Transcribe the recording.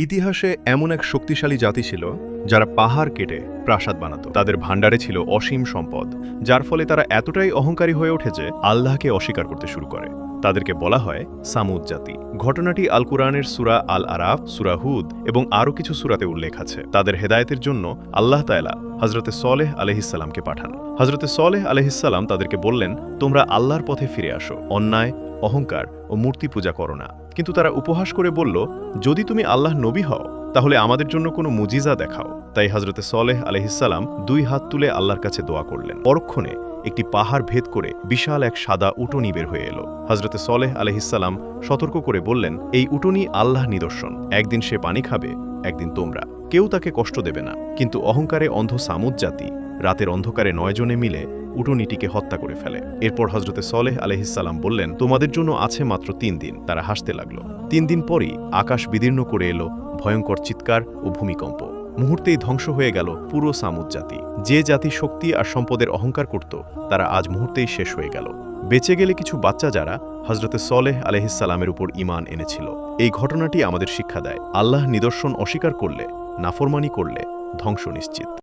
ইতিহাসে এমন এক শক্তিশালী জাতি ছিল যারা পাহাড় কেটে প্রাসাদ বানাত। তাদের ভাণ্ডারে ছিল অসীম সম্পদ, যার ফলে তারা এতটাই অহংকারী হয়ে ওঠে যে আল্লাহকে অস্বীকার করতে শুরু করে। তাদেরকে বলা হয় সামুদ জাতি। ঘটনাটি আল কুরআনের সূরা আল আরাফ, সূরা হুদ এবং আরও কিছু সূরাতে উল্লেখ আছে। তাদের হেদায়েতের জন্য আল্লাহ তাআলা হযরতে সলেহ আলাইহিসসালামকে পাঠান। হযরতে সলেহ আলাইহিসসালাম তাদেরকে বললেন, তোমরা আল্লাহর পথে ফিরে আসো, অন্যায়, অহংকার ও মূর্তি পূজা করো না। কিন্তু তারা উপহাস করে বলল, যদি তুমি আল্লাহর নবী হও তাহলে আমাদের জন্য কোনো মুজিজা দেখাও। তাই হযরতে সলেহ আলাইহিসসালাম 2 হাত তুলে আল্লাহর কাছে দোয়া করলেন। পরক্ষণে একটি পাহাড় ভেদ করে বিশাল এক সাদা উটনী বের হয়ে এলো। হযরতে সলেহ আলাইহিসসালাম সতর্ক করে বললেন, এই উটনী আল্লাহ নিদর্শন, একদিন সে পানি খাবে, একদিন তোমরা। কেউ তাকে কষ্ট দেবে না। কিন্তু অহংকারে অন্ধ সামুদ জাতি রাতের অন্ধকারে 9 জনে মিলে উটনীটিকে হত্যা করে ফেলে। এরপর হযরতে সলেহ আলাইহিসসালাম বললেন, তোমাদের জন্য আছে মাত্র 3 দিন। তারা হাসতে লাগলো। 3 দিন পরই আকাশ বিদীর্ণ করে এলো ভয়ঙ্কর চিৎকার ও ভূমিকম্প। মুহূর্তেই ধ্বংস হয়ে গেল পুরো সামুদ জাতি। যে জাতি শক্তি আর সম্পদের অহংকার করত, তারা আজ মুহূর্তেই শেষ হয়ে গেল। বেঁচে গেলে কিছু বাচ্চা যারা হযরতে সলেহ আলাইহিসসালামের উপর ঈমান এনেছিল। এই ঘটনাটি আমাদের শিক্ষা দেয়, আল্লাহ নিদর্শন অস্বীকার করলে, নাফরমানি করলে ধ্বংস নিশ্চিত।